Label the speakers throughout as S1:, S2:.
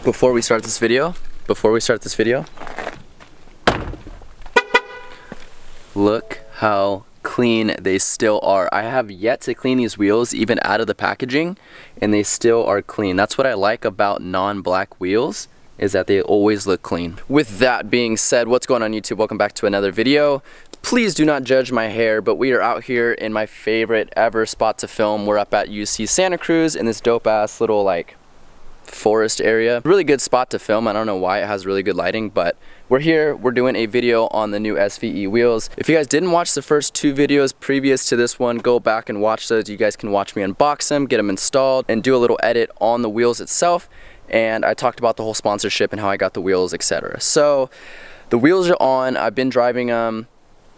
S1: Before we start this video, look how clean they still are. I have yet to clean these wheels even out of the packaging, and they still are clean. That's what I like about non-black wheels, is that they always look clean. With that being said, what's going on YouTube? Welcome back to another video. Please do not judge my hair, but we are out here in my favorite ever spot to film. We're up at UC Santa Cruz in this dope ass little like forest area. Really good spot to film. I don't know why it has really good lighting, but we're here. We're doing a video on the new SVE wheels. If you guys didn't watch the first two videos previous to this one, go back and watch those. You guys can watch me unbox them, get them installed, and do a little edit on the wheels itself. And I talked about the whole sponsorship and how I got the wheels, etc. So the wheels are on. I've been driving them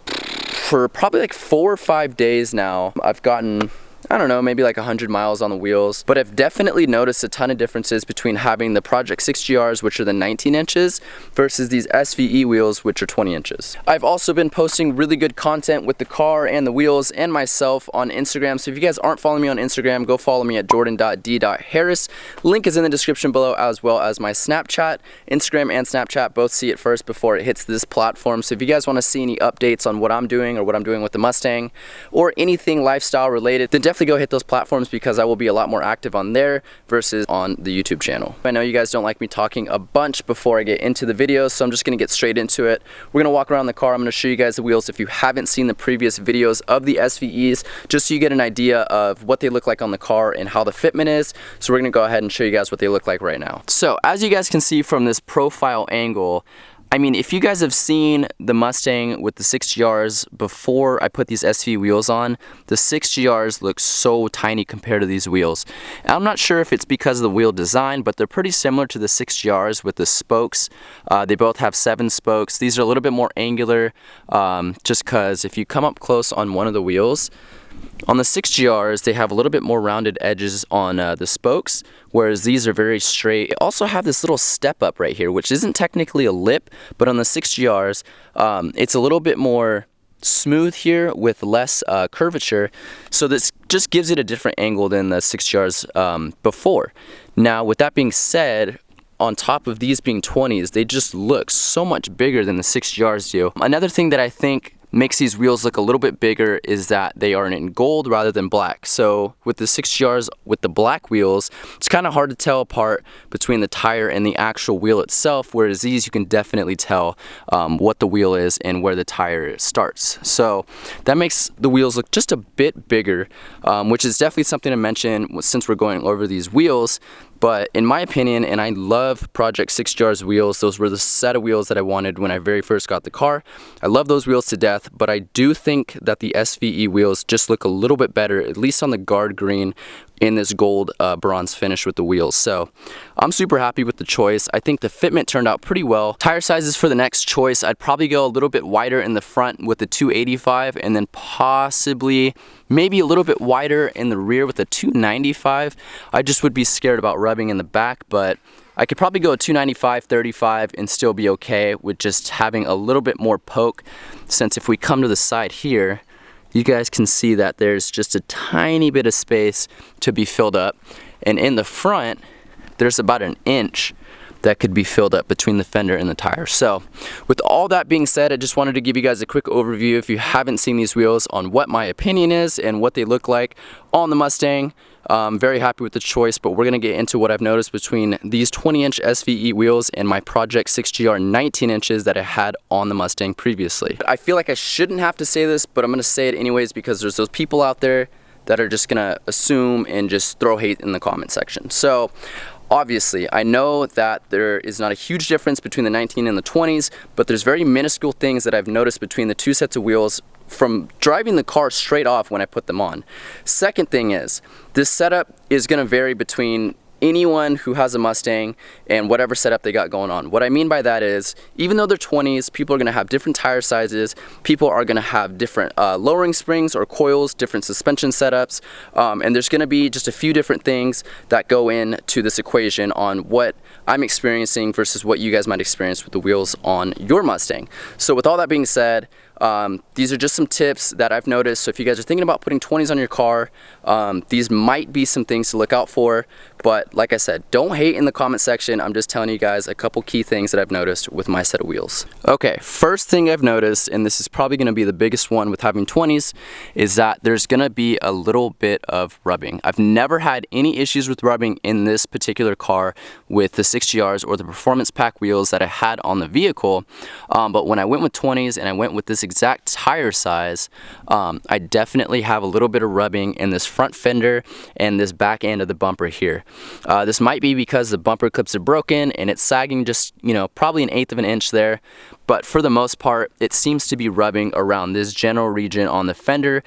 S1: for probably like 4 or 5 days now. I've gotten, I don't know, maybe like 100 miles on the wheels, but I've definitely noticed a ton of differences between having the Project 6GRs, which are the 19 inches, versus these SVE wheels, which are 20 inches. I've also been posting really good content with the car and the wheels and myself on Instagram, so if you guys aren't following me on Instagram, go follow me at jordan.d.harris. Link is in the description below, as well as my Snapchat. Instagram and Snapchat both see it first before it hits this platform, so if you guys want to see any updates on what I'm doing or what I'm doing with the Mustang or anything lifestyle related, then definitely go hit those platforms, because I will be a lot more active on there versus on the YouTube channel. I know you guys don't like me talking a bunch before I get into the videos, so I'm just gonna get straight into it. We're gonna walk around the car. I'm gonna show you guys the wheels if you haven't seen the previous videos of the SVEs, just so you get an idea of what they look like on the car and how the fitment is. So we're gonna go ahead and show you guys what they look like right now. So as you guys can see from this profile angle, I mean, if you guys have seen the Mustang with the 6GRs before I put these SV wheels on, the 6GRs look so tiny compared to these wheels. And I'm not sure if it's because of the wheel design, but they're pretty similar to the 6GRs with the spokes. They both have 7 spokes. These are a little bit more angular, just because if you come up close on one of the wheels, on the 6GRs, they have a little bit more rounded edges on the spokes, whereas these are very straight. They also have this little step up right here, which isn't technically a lip, but on the 6GRs, it's a little bit more smooth here with less curvature. So this just gives it a different angle than the 6GRs before. Now, with that being said, on top of these being 20s, they just look so much bigger than the 6GRs do. Another thing that I think makes these wheels look a little bit bigger is that they are in gold rather than black. So with the 6GRs with the black wheels, it's kind of hard to tell apart between the tire and the actual wheel itself, whereas these you can definitely tell what the wheel is and where the tire starts. So that makes the wheels look just a bit bigger, which is definitely something to mention since we're going over these wheels. But in my opinion, and I love Project 6GR's wheels, those were the set of wheels that I wanted when I very first got the car. I love those wheels to death, but I do think that the SVE wheels just look a little bit better, at least on the guard green, in this gold bronze finish with the wheels. So I'm super happy with the choice. I think the fitment turned out pretty well. Tire sizes for the next choice, I'd probably go a little bit wider in the front with the 285, and then possibly maybe a little bit wider in the rear with the 295. I just would be scared about rubbing in the back, but I could probably go a 295, 35 and still be okay with just having a little bit more poke, since if we come to the side here, you guys can see that there's just a tiny bit of space to be filled up. And in the front, there's about an inch that could be filled up between the fender and the tire. So with all that being said, I just wanted to give you guys a quick overview, if you haven't seen these wheels, on what my opinion is and what they look like on the Mustang. I'm very happy with the choice, but we're gonna get into what I've noticed between these 20-inch SVE wheels and my Project 6GR 19 inches that I had on the Mustang previously. I feel like I shouldn't have to say this, but I'm gonna say it anyways, because there's those people out there that are just gonna assume and just throw hate in the comment section. So obviously, I know that there is not a huge difference between the 19 and the 20s, but there's very minuscule things that I've noticed between the two sets of wheels from driving the car straight off when I put them on. Second thing is, this setup is gonna vary between anyone who has a Mustang and whatever setup they got going on. What I mean by that is, even though they're 20s, people are gonna have different tire sizes, people are gonna have different lowering springs or coils, different suspension setups, and there's gonna be just a few different things that go into this equation on what I'm experiencing versus what you guys might experience with the wheels on your Mustang. So with all that being said, These are just some tips that I've noticed. So if you guys are thinking about putting 20s on your car, these might be some things to look out for. But like I said, don't hate in the comment section. I'm just telling you guys a couple key things that I've noticed with my set of wheels. Okay, first thing I've noticed, and this is probably going to be the biggest one with having 20s, is that there's going to be a little bit of rubbing. I've never had any issues with rubbing in this particular car with the 6GRs or the Performance Pack wheels that I had on the vehicle. But when I went with 20s and I went with this exact tire size, I definitely have a little bit of rubbing in this front fender and this back end of the bumper here. This might be because the bumper clips are broken and it's sagging just, you know, probably 1/8 of an inch there. But for the most part, it seems to be rubbing around this general region on the fender,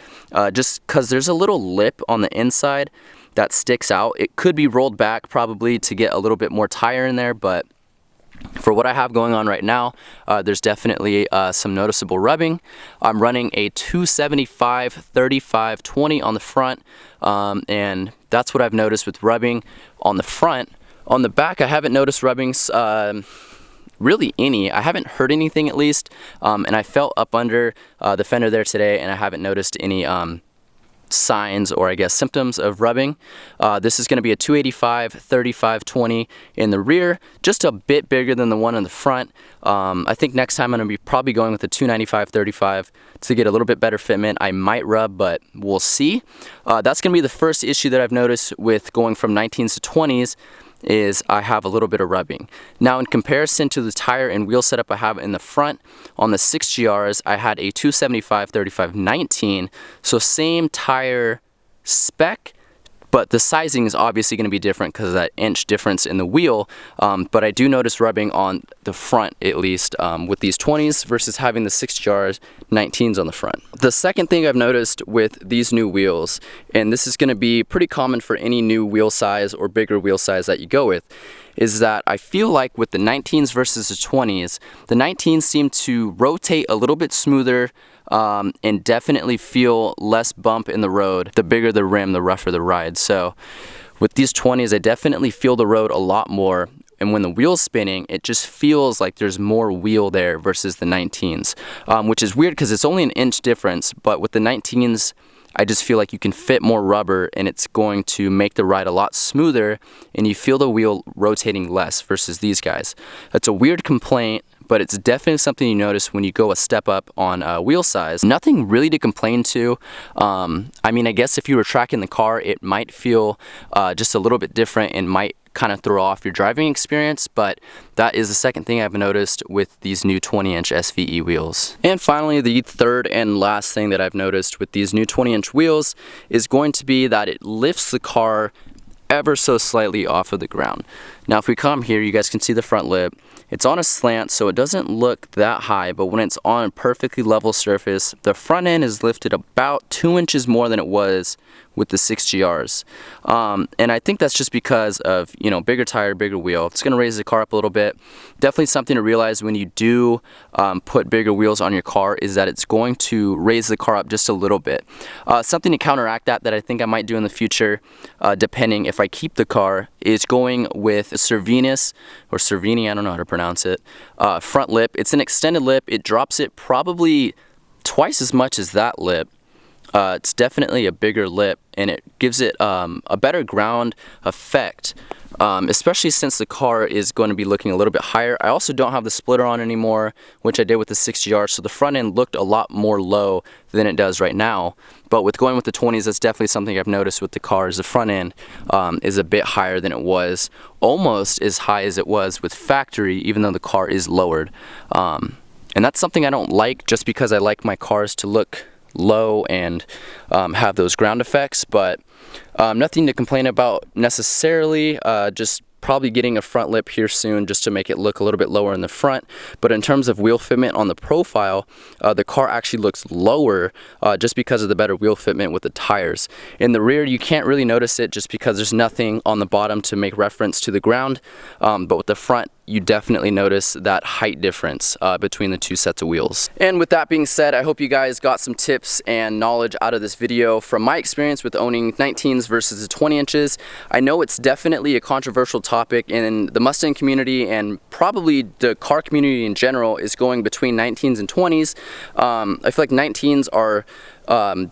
S1: just because there's a little lip on the inside that sticks out. It could be rolled back probably to get a little bit more tire in there, but for what I have going on right now, there's definitely some noticeable rubbing. I'm running a 275/35/20 on the front, and that's what I've noticed with rubbing on the front. On the back, I haven't noticed rubbings really any. I haven't heard anything at least, and I felt up under the fender there today, and I haven't noticed any signs or I guess symptoms of rubbing. This is going to be a 285/35/20 in the rear, just a bit bigger than the one in the front. I think next time I'm going to be probably going with the 295/35 to get a little bit better fitment. I might rub, but we'll see. That's going to be the first issue that I've noticed with going from 19s to 20s, is I have a little bit of rubbing. Now in comparison to the tire and wheel setup I have in the front, on the 6GRs I had a 275/35/19, so same tire spec, but the sizing is obviously going to be different because of that inch difference in the wheel. But I do notice rubbing on the front at least with these 20s versus having the 6GRs 19s on the front. The second thing I've noticed with these new wheels, and this is going to be pretty common for any new wheel size or bigger wheel size that you go with, is that I feel like with the 19s versus the 20s, the 19s seem to rotate a little bit smoother, and definitely feel less bump in the road. The bigger the rim, the rougher the ride. So with these 20s, I definitely feel the road a lot more. And when the wheel's spinning, it just feels like there's more wheel there versus the 19s, which is weird because it's only an inch difference. But with the 19s, I just feel like you can fit more rubber and it's going to make the ride a lot smoother and you feel the wheel rotating less versus these guys. It's a weird complaint, but it's definitely something you notice when you go a step up on wheel size. Nothing really to complain to. I mean, I guess if you were tracking the car, it might feel just a little bit different and might kind of throw off your driving experience, but that is the second thing I've noticed with these new 20-inch SVE wheels. And finally, the third and last thing that I've noticed with these new 20-inch wheels is going to be that it lifts the car ever so slightly off of the ground. Now if we come here, you guys can see the front lip. It's on a slant, so it doesn't look that high, but when it's on a perfectly level surface, the front end is lifted about 2 inches more than it was with the 6GRs. And I think that's just because of, you know, bigger tire, bigger wheel. It's going to raise the car up a little bit. Definitely something to realize when you do put bigger wheels on your car is that it's going to raise the car up just a little bit. Something to counteract that I think I might do in the future, depending if I keep the car, is going with a Cervinus, or Cervini, I don't know how to pronounce it, front lip. It's an extended lip. It drops it probably twice as much as that lip. It's definitely a bigger lip and it gives it a better ground effect, especially since the car is going to be looking a little bit higher. I also don't have the splitter on anymore, which I did with the 6GR, so the front end looked a lot more low than it does right now. But with going with the 20s, that's definitely something I've noticed with the cars. The front end is a bit higher than it was, almost as high as it was with factory, even though the car is lowered. And that's something I don't like, just because I like my cars to look low and have those ground effects, but nothing to complain about necessarily. Just probably getting a front lip here soon just to make it look a little bit lower in the front. But in terms of wheel fitment on the profile, the car actually looks lower just because of the better wheel fitment with the tires. In the rear, you can't really notice it just because there's nothing on the bottom to make reference to the ground, but with the front, you definitely notice that height difference between the two sets of wheels. And with that being said, I hope you guys got some tips and knowledge out of this video from my experience with owning 19s versus the 20 inches. I know it's definitely a controversial topic in the Mustang community, and probably the car community in general is going between 19s and 20s. I feel like 19s are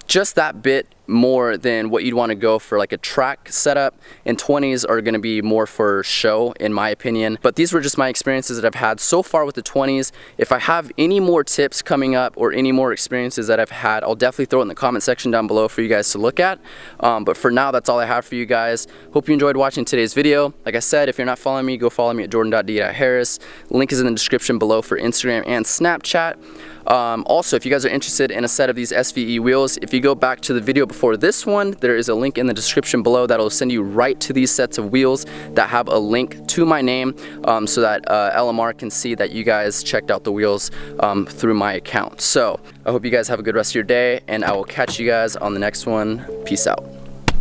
S1: just that bit more than what you'd want to go for like a track setup, and 20s are going to be more for show in my opinion. But these were just my experiences that I've had so far with the 20s. If I have any more tips coming up or any more experiences that I've had, I'll definitely throw it in the comment section down below for you guys to look at. But for now, that's all I have for you guys. Hope you enjoyed watching today's video. Like I said, if you're not following me, go follow me at jordan.d.harris. Link is in the description below for Instagram and Snapchat. Also, if you guys are interested in a set of these SVE wheels, if you go back to the video before this one, there is a link in the description below that'll send you right to these sets of wheels that have a link to my name, so that LMR can see that you guys checked out the wheels through my account. So I hope you guys have a good rest of your day, and I will catch you guys on the next one. Peace out.